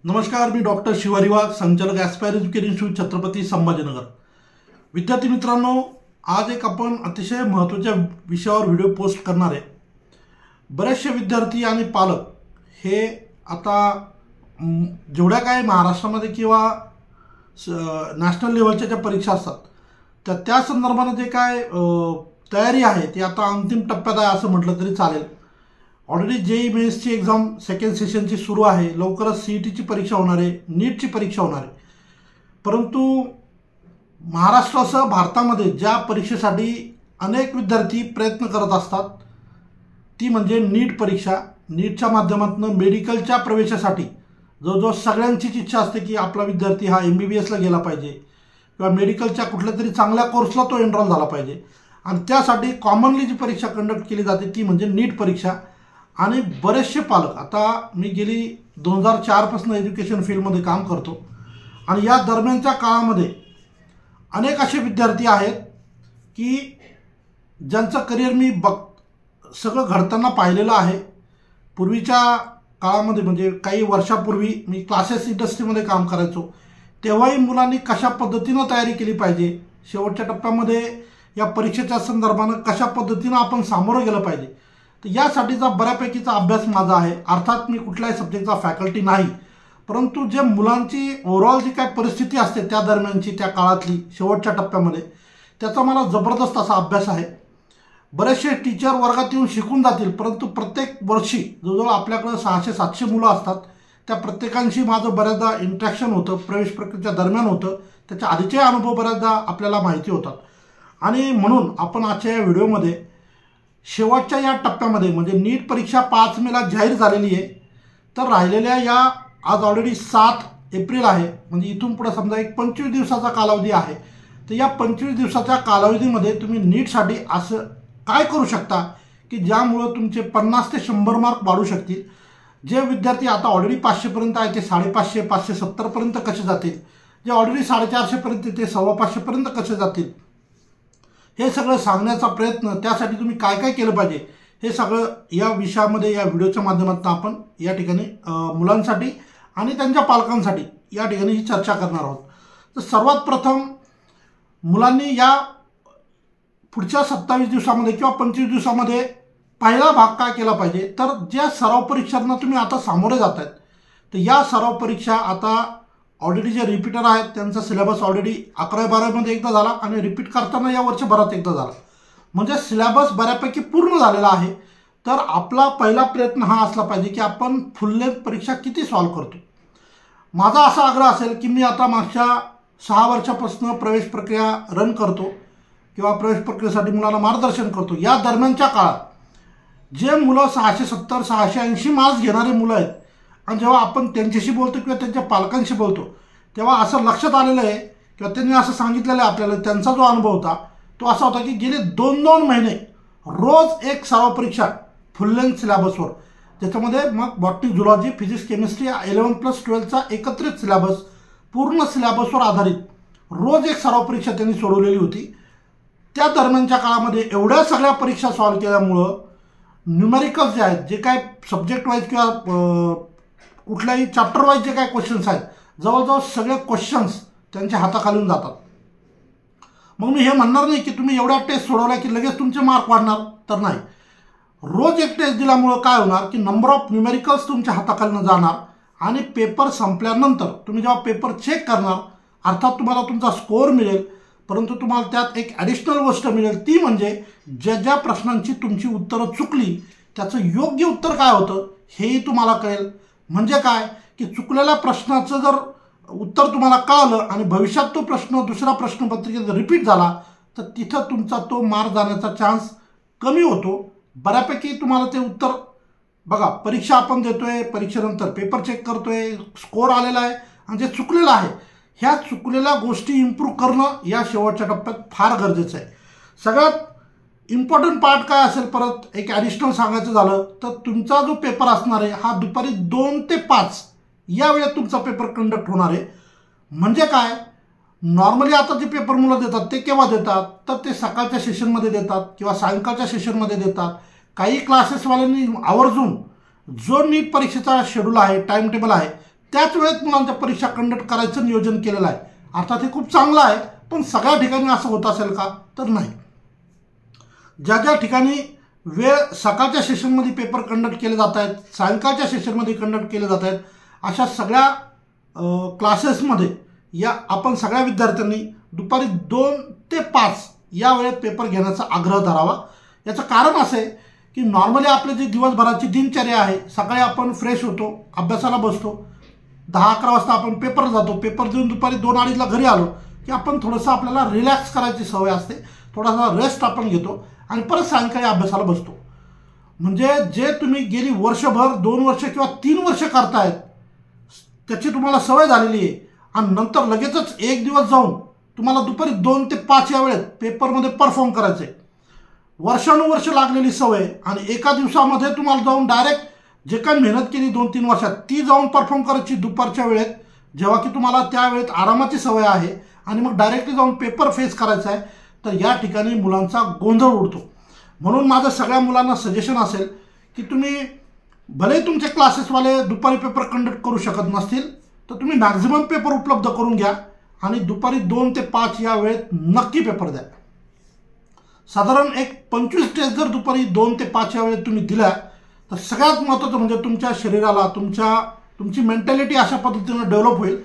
नमस्कार, मी डॉक्टर शिवारी वाघ, संचालक aspire education institute, Chhatrapati Sambhajinagar. विद्यार्थी मित्रांनो, आज एक आपण अतिशय महत्त्वाच्या विषयावर व्हिडिओ पोस्ट करणार आहे. बरेचसे विद्यार्थी आणि पालक हे आता जेवढ्या काय महाराष्ट्रामध्ये किंवा नॅशनल लेवलच्या ज्या परीक्षा असतात त्या संदर्भाने जे काय तयारी आहे ती आता अंतिम टप्प्यात आहे असं म्हटलं तरी चालेल. ऑलरेडी जेई मेन्सची एक्झाम सेकंड सेशनची सुरू आहे. लवकरच CETची परीक्षा होणार आहे, नीटची परीक्षा होणार आहे. परंतु महाराष्ट्रासह भारतामध्ये ज्या परीक्षेसाठी अनेक विद्यार्थी प्रयत्न करत असतात ती म्हणजे नीट परीक्षा. नीटच्या माध्यमातून मेडिकलच्या प्रवेशासाठी जवळजवळ सगळ्यांचीच इच्छा असते की आपला विद्यार्थी हा MBBSला गेला पाहिजे किंवा मेडिकलच्या कुठल्या तरी चांगल्या कोर्सला तो एनरोल झाला पाहिजे. आणि त्यासाठी कॉमनली जी परीक्षा कंडक्ट केली जाते ती म्हणजे नीट परीक्षा. आणि बरेचसे पालक, आता मी गेली 2004 पासून एज्युकेशन फील्डमध्ये काम करतो आणि या दरम्यानच्या काळामध्ये अनेक असे विद्यार्थी आहेत की ज्यांचं करिअर मी सगळं घडताना पाहिलेलं आहे. पूर्वीच्या काळामध्ये म्हणजे काही वर्षापूर्वी मी क्लासेस इंडस्ट्रीमध्ये काम करायचो, तेव्हाही मुलांनी कशा पद्धतीनं तयारी केली पाहिजे, शेवटच्या टप्प्यामध्ये या परीक्षेच्या संदर्भानं कशा पद्धतीनं आपण सामोरं गेलं पाहिजे, तर यासाठीचा बऱ्यापैकीचा अभ्यास माझा आहे. अर्थात मी कुठल्याही सब्जेक्टचा फॅकल्टी नाही, परंतु जे मुलांची ओव्हरऑल जी काय परिस्थिती असते त्या दरम्यानची, त्या काळातली शेवटच्या टप्प्यामध्ये, त्याचा मला जबरदस्त असा अभ्यास आहे. बरेचसे टीचर वर्गात येऊन शिकून जातील, परंतु प्रत्येक वर्षी जवळजवळ आपल्याकडं 600-700 मुलं असतात. त्या प्रत्येकांशी माझं बऱ्याचदा इंट्रॅक्शन होतं, प्रवेश प्रक्रियेच्या दरम्यान होतं. त्याच्या आधीचे अनुभव बऱ्याचदा आपल्याला माहिती होतात. आणि म्हणून आपण आजच्या या व्हिडिओमध्ये शेवटच्या या टप्प्यामध्ये म्हणजे नीट परीक्षा 5 मेला जाहीर झालेली आहे, तर राहिलेल्या या आज ऑलरेडी 7 एप्रिल आहे, म्हणजे इथून पुढे समजा एक 25 दिवसाचा कालावधी आहे. तर या 25 दिवसाच्या कालावधीमध्ये तुम्ही नीटसाठी असं काय करू शकता की ज्यामुळं तुमचे 50 ते 100 मार्क वाढू शकतील. जे विद्यार्थी आता ऑलरेडी 500पर्यंत आहे ते 550, 570पर्यंत कसे जातील, जे ऑलरेडी 450पर्यंत ते 550पर्यंत कसे जातील, हे सगळं सांगण्याचा प्रयत्न, त्यासाठी तुम्ही काय काय केलं पाहिजे हे सगळं या विषयामध्ये या व्हिडिओच्या माध्यमातून आपण या ठिकाणी मुलांसाठी आणि त्यांच्या पालकांसाठी या ठिकाणी ही चर्चा करणार आहोत. तर सर्वात प्रथम मुलांनी या पुढच्या 27 दिवसामध्ये किंवा 25 दिवसामध्ये पहिला भाग काय केला पाहिजे, तर ज्या सराव परीक्षांना तुम्ही आता सामोरे जात आहेत, तर या सराव परीक्षा आता ऑलरेडी जे रिपीटर आहेत त्यांचा सिलेबस ऑलरेडी 11-12मध्ये एकदा झाला आणि रिपीट करताना या वर्षभरात एकदा झाला, म्हणजे सिलेबस बऱ्यापैकी पूर्ण झालेला आहे. तर आपला पहिला प्रयत्न हा असला पाहिजे की आपण फुल लेंथ परीक्षा किती सॉल्व्ह करतो. माझा असा आग्रह असेल की मी आता मागच्या 6 वर्षापासून प्रवेश प्रक्रिया रन करतो किंवा प्रवेश प्रक्रियेसाठी मुलांना मार्गदर्शन करतो. या दरम्यानच्या काळात जे मुलं 670-680 मार्क्स घेणारे मुलं आहेत आणि जेव्हा आपण त्यांच्याशी बोलतो किंवा त्यांच्या पालकांशी बोलतो तेव्हा असं लक्षात आलेलं आहे किंवा त्यांनी असं सांगितलेलं आहे आपल्याला, त्यांचा जो अनुभव होता तो असा होता की गेले 2-2 महिने रोज एक सराव परीक्षा फुल लेंथ सिलेबसवर, त्याच्यामध्ये मग बॉटनी, झुलॉजी, फिजिक्स, केमिस्ट्री 11+12चा एकत्रित सिलेबस, पूर्ण सिलेबसवर आधारित रोज एक सराव परीक्षा त्यांनी सोडवलेली होती. त्या दरम्यानच्या काळामध्ये एवढ्या सगळ्या परीक्षा सॉल्व्ह केल्यामुळं न्यूमेरिकल्स जे आहेत, जे काय सब्जेक्ट वाईज किंवा कुठल्याही चॅप्टर वाईज जे काय क्वेश्चन्स आहेत, जवळजवळ सगळे क्वेश्चन्स त्यांच्या हाताखालून जातात. मग मी हे म्हणणार नाही की तुम्ही एवढ्या टेस्ट सोडवल्या की लगेच तुमचे मार्क वाढणार, तर नाही. रोज एक टेस्ट दिल्यामुळं काय होणार की नंबर ऑफ न्यूमेरिकल्स तुमच्या हाताखालून जाणार आणि पेपर संपल्यानंतर तुम्ही जेव्हा पेपर चेक करणार, अर्थात तुम्हाला तुमचा स्कोअर मिळेल, परंतु तुम्हाला त्यात एक ॲडिशनल गोष्ट मिळेल, ती म्हणजे ज्या प्रश्नांची तुमची उत्तरं चुकली त्याचं योग्य उत्तर काय होतं हेही तुम्हाला कळेल. म्हणजे काय की चुकलेल्या प्रश्नाचं जर उत्तर तुम्हाला कळलं आणि भविष्यात तो प्रश्न दुसऱ्या प्रश्नपत्रिकेत रिपीट झाला तर तिथं तुमचा तो मार्क जाण्याचा चान्स कमी होतो. बऱ्यापैकी तुम्हाला ते उत्तर बघा, परीक्षा आपण देतोय, परीक्षेनंतर पेपर चेक करतोय, स्कोअर आलेला आहे आणि जे चुकलेलं आहे ह्या चुकलेल्या गोष्टी इम्प्रूव्ह करणं या शेवटच्या टप्प्यात फार गरजेचं आहे. सगळ्यात इम्पॉर्टंट पार्ट काय असेल, परत एक ॲडिशनल सांगायचं झालं तर तुमचा जो पेपर असणार आहे हा दुपारी 2 ते 5 या वेळेत तुमचा पेपर कंडक्ट होणार आहे. म्हणजे काय, नॉर्मली आता जे पेपर मुलं देतात ते केव्हा देतात, तर ते सकाळच्या सेशनमध्ये देतात किंवा सायंकाळच्या सेशनमध्ये देतात. काही क्लासेसवाल्यांनी आवर्जून जो नीट परीक्षेचा शेड्यूल आहे, टाइम टेबल आहे, त्याच वेळेत मुलांच्या परीक्षा कंडक्ट करायचं नियोजन केलेलं आहे. अर्थात हे खूप चांगलं आहे, पण सगळ्या ठिकाणी असं होत असेल का तर नाही. ज्या ज्या ठिकाणी वेळ सकाळच्या सेशनमध्ये पेपर कंडक्ट केले जात आहेत, सायंकाळच्या सेशनमध्ये कंडक्ट केले जात आहेत, अशा सगळ्या क्लासेसमध्ये या आपण सगळ्या विद्यार्थ्यांनी दुपारी 2 ते 5 या वेळेत पेपर घेण्याचा आग्रह धरावा. याचं कारण असं आहे की नॉर्मली आपले जे दिवसभराची दिनचर्या आहे, सकाळी आपण फ्रेश होतो, अभ्यासाला बसतो, 10-11 वाजता आपण पेपरला जातो, पेपर देऊन दुपारी 2-2:30ला घरी आलो की आपण थोडंसं आपल्याला रिलॅक्स करायची सवय असते, थोडासा रेस्ट आपण घेतो आणि परत सायंकाळी अभ्यासाला बसतो. म्हणजे जे तुम्ही गेली वर्षभर, 2 वर्ष किंवा 3 वर्ष करतायत त्याची तुम्हाला सवय झालेली आहे आणि नंतर लगेचच एक दिवस जाऊन तुम्हाला दुपारी 2 ते 5 या वेळेत पेपरमध्ये परफॉर्म करायचं आहे. वर्षानुवर्ष लागलेली सवय आणि एका दिवसामध्ये तुम्हाला जाऊन डायरेक्ट जे काही मेहनत केली 2-3 वर्षात ती जाऊन परफॉर्म करायची दुपारच्या वेळेत, जेव्हा की तुम्हाला त्या वेळेत आरामाची सवय आहे आणि मग डायरेक्टली जाऊन पेपर फेस करायचा आहे, तर या ठिकाणी मुलांचा गोंधळ उडतो. म्हणून माझं सगळ्या मुलांना सजेशन असेल की तुम्ही भले तुमचे क्लासेसवाले दुपारी पेपर कंडक्ट करू शकत नसतील तर तुम्ही मॅक्झिमम पेपर उपलब्ध करून घ्या आणि दुपारी 2 ते 5 या वेळेत नक्की पेपर द्या. साधारण एक 25 टेस्ट जर दुपारी 2 ते 5 या वेळेत तुम्ही दिल्या तर सगळ्यात महत्त्वाचं म्हणजे तुमच्या शरीराला तुमची मेंटॅलिटी अशा पद्धतीनं डेव्हलप होईल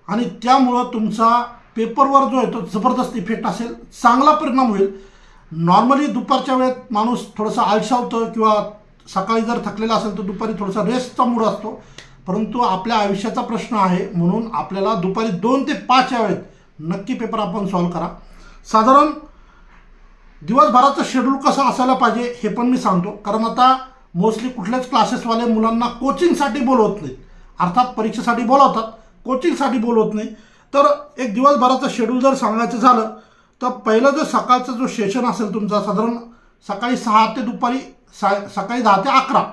आणि त्यामुळं तुमचा पेपरवर जो आहे तो जबरदस्त इफेक्ट असेल, चांगला परिणाम होईल. नॉर्मली दुपारच्या वेळेत माणूस थोडंसं आळसावतं किंवा सकाळी जर थकलेला असेल तर दुपारी थोडासा रेस्टचा मूड असतो, परंतु आपल्या आयुष्याचा प्रश्न आहे म्हणून आपल्याला दुपारी 2 ते 5 या वेळेत नक्की पेपर आपण सॉल्व करा. साधारण दिवसभराचं शेड्यूल कसं असायला पाहिजे हे पण मी सांगतो, कारण आता मोस्टली कुठल्याच क्लासेसवाले मुलांना कोचिंगसाठी बोलवत नाहीत. अर्थात परीक्षेसाठी बोलवतात, कोचिंगसाठी बोलवत नाही. तर एक दिवसभराचं शेड्यूल जर सांगायचं झालं तर पहिलं जर सकाळचा जो सेशन असेल तुमचा, साधारण सकाळी 6 ते दुपारी सकाळी 10 ते 11,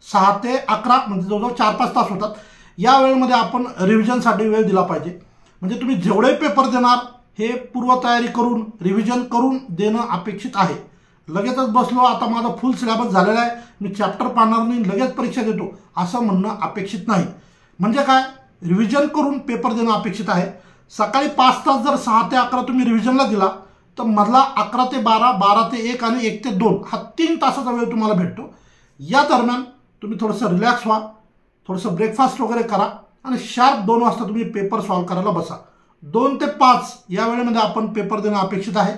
6 ते 11 म्हणजे जवळजवळ 4-5 तास होतात. या वेळेमध्ये आपण रिव्हिजनसाठी वेळ दिला पाहिजे. म्हणजे तुम्ही जेवढे पेपर देणार हे पूर्वतयारी करून रिव्हिजन करून देणं अपेक्षित आहे. लगेचच बसलो आता माझा फुल सिलेबस झालेला आहे, मी चॅप्टर पाहणार नाही, लगेच परीक्षा देतो असं म्हणणं अपेक्षित नाही. म्हणजे काय, रिव्हिजन करून पेपर देणं अपेक्षित आहे. सकाळी 5 तास जर 6 ते 11 तुम्ही रिव्हिजनला दिला तर मधला 11 ते 12, 12 ते 1 आणि 1 ते 2 हा 3 तासाचा वेळ तुम्हाला भेटतो. या दरम्यान तुम्ही थोडंसं रिलॅक्स व्हा, थोडंसं ब्रेकफास्ट वगैरे करा आणि शार्प 2 वाजता तुम्ही पेपर सॉल्व करायला बसा. 2 ते 5 या वेळेमध्ये आपण पेपर देणं अपेक्षित आहे.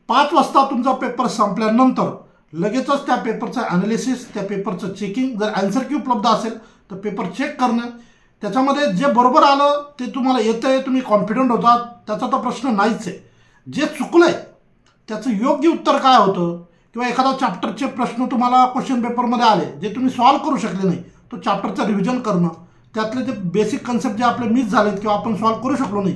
5 वाजता तुमचा पेपर संपल्यानंतर लगेचच त्या पेपरचं ॲनालिसिस, त्या पेपरचं चेकिंग, जर ॲन्सर की उपलब्ध असेल तर पेपर चेक करणं, त्याच्यामध्ये जे बरोबर आलं ते तुम्हाला येतं आहे, तुम्ही कॉन्फिडंट होतात, त्याचा तर प्रश्न नाहीच आहे. जे चुकलं आहे त्याचं योग्य उत्तर काय होतं किंवा एखादा चॅप्टरचे प्रश्न तुम्हाला क्वेश्चन पेपरमध्ये आले जे तुम्ही सॉल्व करू शकले नाही, तो चॅप्टरचं रिव्हिजन करणं, त्यातले जे बेसिक कन्सेप्ट जे आपले मिस झालेत किंवा आपण सॉल्व करू शकलो नाही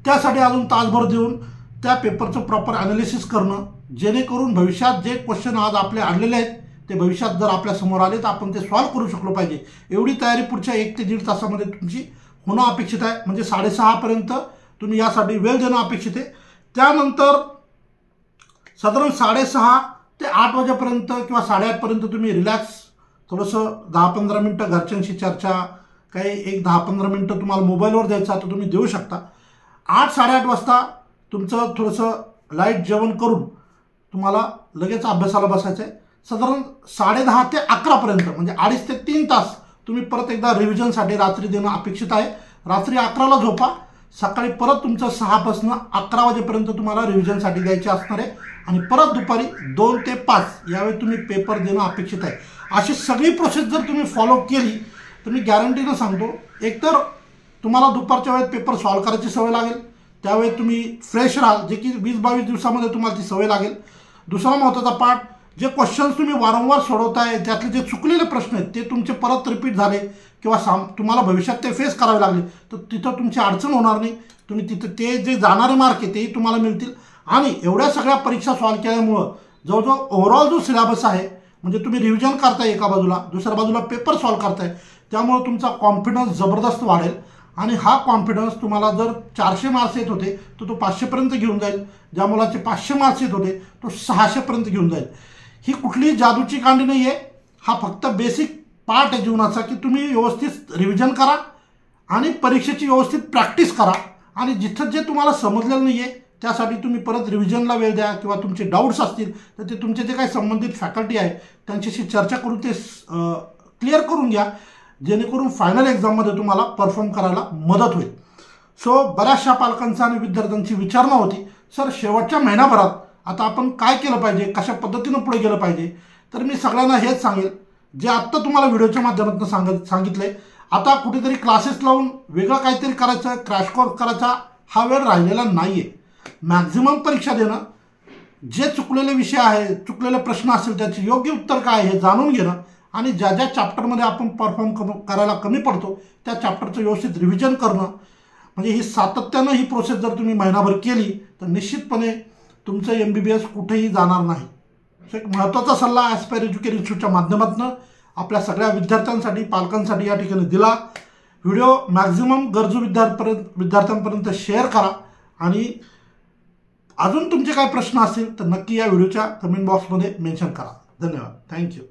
त्यासाठी अजून तासभर देऊन त्या पेपरचं प्रॉपर ॲनालिसिस करणं, जेणेकरून भविष्यात जे क्वेश्चन आज आपले आणलेले आहेत ते भविष्यात जर आपल्या समोर आले तर आपण ते सॉल्व करू शकलो पाहिजे. एवढी तयारी पुढच्या 1 ते 1.5 तासामध्ये तुमची होणं अपेक्षित आहे. म्हणजे 6:30पर्यंत तुम्ही यासाठी वेळ देणं अपेक्षित आहे. त्यानंतर साधारण 6:30 ते 8 वाजेपर्यंत किंवा 8:30पर्यंत तुम्ही रिलॅक्स थोडंसं 10-15 मिनटं घरच्यांशी चर्चा, काही एक 10-15 मिनटं तुम्हाला मोबाईलवर द्यायचा तर तुम्ही देऊ शकता. 8-8:30 वाजता तुमचं थोडंसं लाईट जेवण करून तुम्हाला लगेच अभ्यासाला बसायचं आहे. साधारण 10:30 ते 11पर्यंत म्हणजे 2.5 ते 3 तास तुम्ही परत एकदा रिव्हिजनसाठी रात्री देणं अपेक्षित आहे. रात्री 11ला झोपा, सकाळी परत तुमचं 6 पासून 11 वाजेपर्यंत तुम्हाला रिव्हिजनसाठी द्यायचे असणार आहे आणि परत दुपारी 2 ते 5 यावेळी तुम्ही पेपर देणं अपेक्षित आहे. अशी सगळी प्रोसेस जर तुम्ही फॉलो केली तर मी गॅरंटीनं सांगतो, एकतर तुम्हाला दुपारच्या वेळेत पेपर सॉल्व करायची सवय लागेल, त्यावेळी तुम्ही फ्रेश राहाल, जे की 20-22 दिवसामध्ये तुम्हाला ती सवय लागेल. दुसरा महत्त्वाचा पार्ट, जे क्वेश्चन्स तुम्ही वारंवार सोडवताय त्यातले जे चुकलेले प्रश्न आहेत ते तुमचे परत रिपीट झाले किंवा तुम्हाला भविष्यात ते फेस करावे लागले तर तिथं तुमची अडचण होणार नाही. तुम्ही तिथं ते जे जाणारे मार्क आहे तेही तुम्हाला मिळतील. आणि एवढ्या सगळ्या परीक्षा सॉल्व केल्यामुळं जवळजवळ ओव्हरऑल जो सिलेबस आहे, म्हणजे तुम्ही रिव्हिजन करताय एका बाजूला, दुसऱ्या बाजूला पेपर सॉल्व करताय, त्यामुळे तुमचा कॉन्फिडन्स जबरदस्त वाढेल. आणि हा कॉन्फिडन्स तुम्हाला जर 400 मार्क्स येत होते तर तो 500पर्यंत घेऊन जाईल. ज्या मुलाचे 500 मार्क्स येत होते तो 600पर्यंत घेऊन जाईल. ही कुठलीही जादूची कांडी नाही आहे, हा फक्त बेसिक पार्ट आहे जीवनाचा की तुम्ही व्यवस्थित रिव्हिजन करा आणि परीक्षेची व्यवस्थित प्रॅक्टिस करा आणि जिथं जे तुम्हाला समजलेलं नाही आहे त्यासाठी तुम्ही परत रिव्हिजनला वेळ द्या किंवा तुमचे डाऊट्स असतील तर ते तुमचे जे काही संबंधित फॅकल्टी आहे त्यांच्याशी चर्चा करून ते क्लिअर करून घ्या, जेणेकरून फायनल एक्झाममध्ये तुम्हाला परफॉर्म करायला मदत होईल. सो बऱ्याचशा पालकांचा आणि विद्यार्थ्यांची विचारणा होती, सर शेवटच्या महिनाभरात आता आपण काय केलं पाहिजे, कशा पद्धतीनं पुढे गेलं पाहिजे. तर मी सगळ्यांना हेच सांगेल जे आत्ता तुम्हाला व्हिडिओच्या माध्यमातून सांगितलं आहे. आता कुठेतरी क्लासेस लावून वेगळं काहीतरी करायचं, क्रॅश कोर्स करायचा हा वेळ राहिलेला नाही आहे. मॅक्झिमम परीक्षा देणं, जे चुकलेले विषय आहे, चुकलेले प्रश्न असेल त्याचे योग्य उत्तर काय आहे हे जाणून घेणं आणि ज्या ज्या चॅप्टरमध्ये आपण परफॉर्म करायला कमी पडतो त्या चॅप्टरचं व्यवस्थित रिव्हिजन करणं, म्हणजे ही सातत्यानं ही प्रोसेस जर तुम्ही महिनाभर केली तर निश्चितपणे तुमचं MBBS कुठेही जाणार नाही. सो एक महत्त्वाचा सल्ला ॲस्पायर एज्युकेशन इन्स्टिट्यूटच्या माध्यमातून आपल्या सगळ्या विद्यार्थ्यांसाठी, पालकांसाठी या ठिकाणी दिला. व्हिडिओ मॅक्झिमम गरजू विद्यार्थ्यांपर्यंत शेअर करा आणि अजून तुमचे काय प्रश्न असतील तर नक्की या व्हिडिओच्या कमेंट बॉक्समध्ये मेन्शन करा. धन्यवाद. थँक्यू.